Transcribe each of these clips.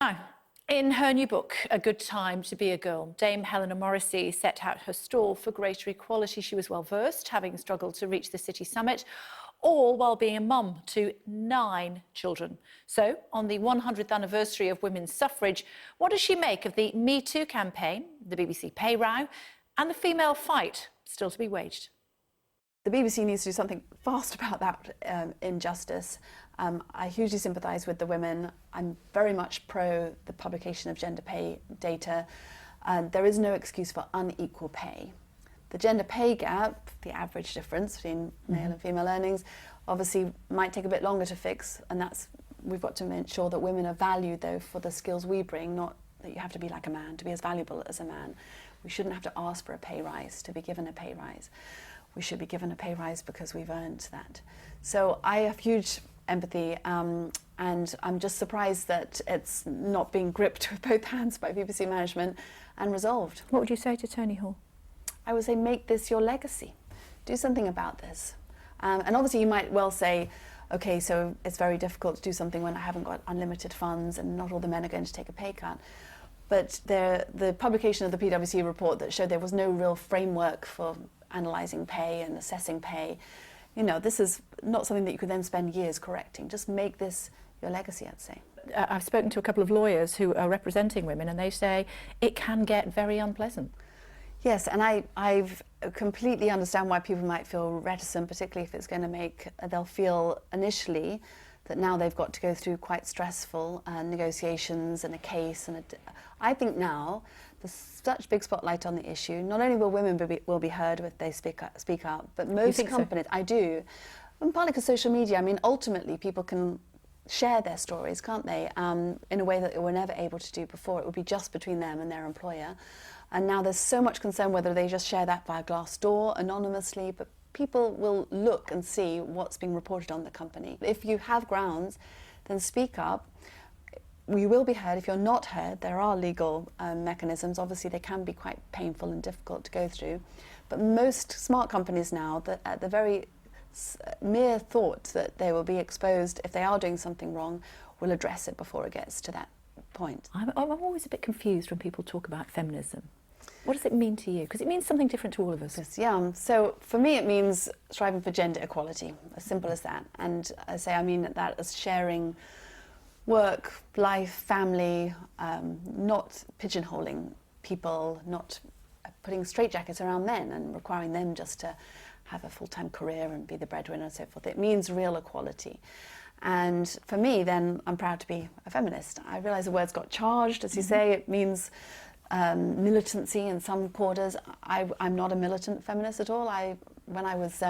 Now, in her new book, A Good Time to Be a Girl, Dame Helena Morrissey set out her stall for greater equality. She was well versed, having struggled to reach the city summit, all while being a mum to 9 children. So, on the 100th anniversary of women's suffrage, what does she make of the Me Too campaign, the BBC pay row, and the female fight still to be waged? The BBC needs to do something fast about that injustice. I hugely sympathise with the women. I'm very much pro the publication of gender pay data. There is no excuse for unequal pay. The gender pay gap, the average difference between male and female earnings, obviously might take a bit longer to fix, and we've got to ensure that women are valued though for the skills we bring, not that you have to be like a man to be as valuable as a man. We shouldn't have to ask for a pay rise to be given a pay rise. We should be given a pay rise because we've earned that. So I have huge empathy, and I'm just surprised that it's not being gripped with both hands by BBC management and resolved. What would you say to Tony Hall? I would say make this your legacy. Do something about this. And obviously you might well say, okay, so it's very difficult to do something when I haven't got unlimited funds and not all the men are going to take a pay cut. But the publication of the PwC report that showed there was no real framework for analysing pay and assessing pay, you know, this is not something that you could then spend years correcting. Just make this your legacy, I'd say. I've spoken to a couple of lawyers who are representing women, and they say it can get very unpleasant. Yes, and I completely understand why people might feel reticent, particularly if it's going to they'll feel initially that now they've got to go through quite stressful negotiations and a case. I think now there's such big spotlight on the issue. Not only will women will be heard if they speak up, but most companies, so? I do. And partly because social media, I mean, ultimately people can share their stories, can't they, in a way that they were never able to do before. It would be just between them and their employer. And now there's so much concern whether they just share that via Glassdoor, anonymously, but people will look and see what's being reported on the company. If you have grounds, then speak up. You will be heard. If you're not heard, there are legal mechanisms. Obviously, they can be quite painful and difficult to go through. But most smart companies now, that at the very mere thought that they will be exposed if they are doing something wrong, will address it before it gets to that point. I'm always a bit confused when people talk about feminism. What does it mean to you? Because it means something different to all of us. Yes, yeah. So for me it means striving for gender equality, as simple as that. And I mean that as sharing work, life, family, not pigeonholing people, not putting straitjackets around men and requiring them just to have a full-time career and be the breadwinner and so forth. It means real equality. And for me, then, I'm proud to be a feminist. I realise the words got charged, as you say. It means militancy in some quarters. I'm not a militant feminist at all. When I was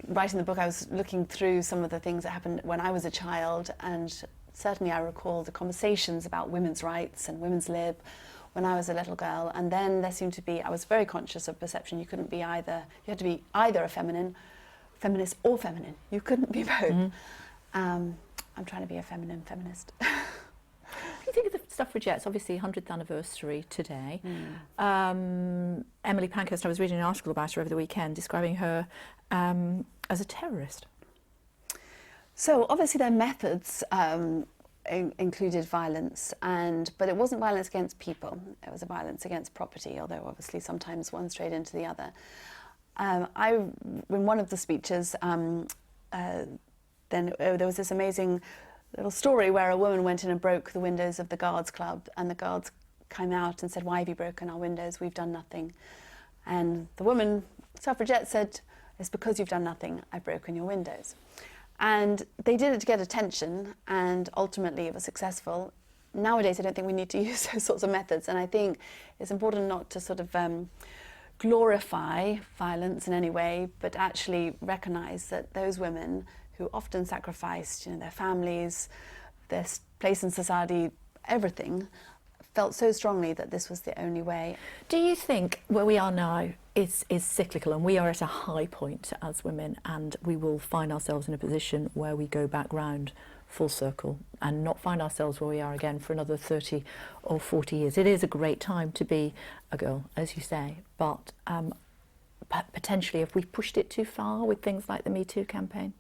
writing the book, I was looking through some of the things that happened when I was a child, and certainly I recall the conversations about women's rights and women's lib when I was a little girl. And then there seemed to be, I was very conscious of perception. You couldn't be either, you had to be either a feminist or feminine. You couldn't be both. I'm trying to be a feminist. What do you think of the suffragettes? Obviously, 100th anniversary today. Emily Pankhurst, I was reading an article about her over the weekend, describing her as a terrorist. So obviously their methods included violence, but it wasn't violence against people. It was a violence against property, although obviously sometimes one strayed into the other. In one of the speeches, there was this amazing little story where a woman went in and broke the windows of the Guards Club, and the guards came out and said, "Why have you broken our windows? We've done nothing." And the woman, suffragette, said, "It's because you've done nothing. I've broken your windows." And they did it to get attention, and ultimately it was successful. Nowadays, I don't think we need to use those sorts of methods, and I think it's important not to sort of glorify violence in any way, but actually recognise that those women who often sacrificed, their families, their place in society, everything, felt so strongly that this was the only way. Do you think where we are now is cyclical, and we are at a high point as women, and we will find ourselves in a position where we go back round full circle and not find ourselves where we are again for another 30 or 40 years? It is a great time to be a girl, as you say, but potentially have we pushed it too far with things like the Me Too campaign?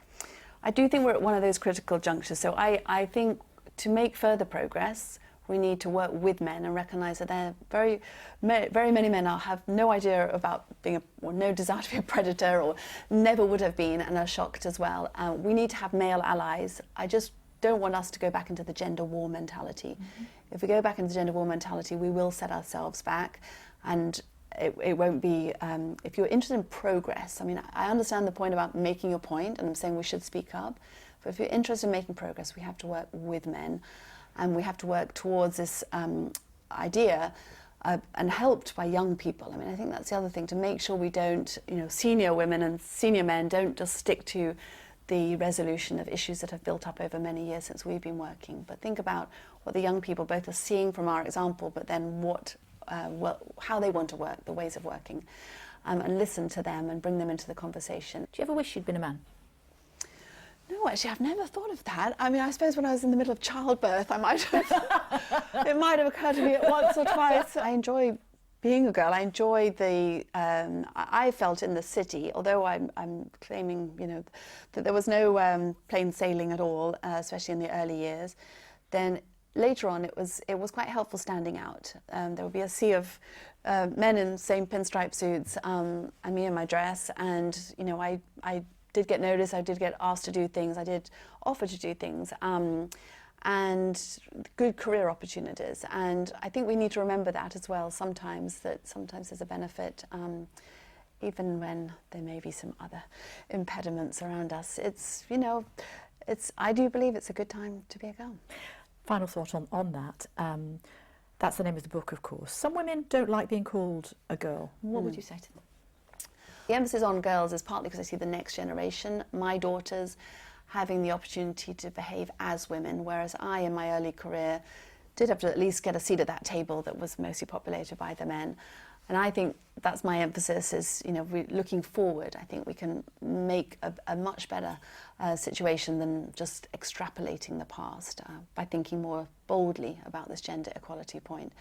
I do think we're at one of those critical junctures. So I think to make further progress, we need to work with men and recognise that very many men have no idea about being or no desire to be a predator, or never would have been, and are shocked as well. We need to have male allies. I just don't want us to go back into the gender war mentality. Mm-hmm. If we go back into the gender war mentality, we will set ourselves back, and it won't be, if you're interested in progress, I mean, I understand the point about making your point, and I'm saying we should speak up, but if you're interested in making progress, we have to work with men, and we have to work towards this idea, and helped by young people. I mean, I think that's the other thing, to make sure we don't, senior women and senior men don't just stick to the resolution of issues that have built up over many years since we've been working, but think about what the young people both are seeing from our example, but then how they want to work, the ways of working, and listen to them and bring them into the conversation. Do you ever wish you'd been a man? No, actually, I've never thought of that. I mean, I suppose when I was in the middle of childbirth, it might have occurred to me once or twice. I enjoy being a girl. I enjoy I felt in the city, although I'm claiming, that there was no plain sailing at all, especially in the early years, then later on, it was quite helpful standing out. There would be a sea of men in same pinstripe suits, and me in my dress, and I did get noticed. I did get asked to do things. I did offer to do things, and good career opportunities. And I think we need to remember that as well. Sometimes there's a benefit, even when there may be some other impediments around us. I do believe it's a good time to be a girl. Final thought on that. That's the name of the book, of course. Some women don't like being called a girl. What would you say to them? The emphasis on girls is partly because I see the next generation, my daughters, having the opportunity to behave as women, whereas I, in my early career, did have to at least get a seat at that table that was mostly populated by the men. And I think that's my emphasis, is, looking forward, I think we can make a much better situation than just extrapolating the past by thinking more boldly about this gender equality point.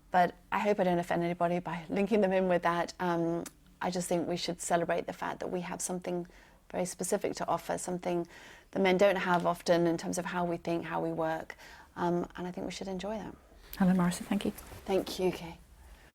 But I hope I don't offend anybody by linking them in with that. I just think we should celebrate the fact that we have something very specific to offer, something that men don't have often in terms of how we think, how we work, and I think we should enjoy that. Helena Morrissey, thank you. Thank you, Kay.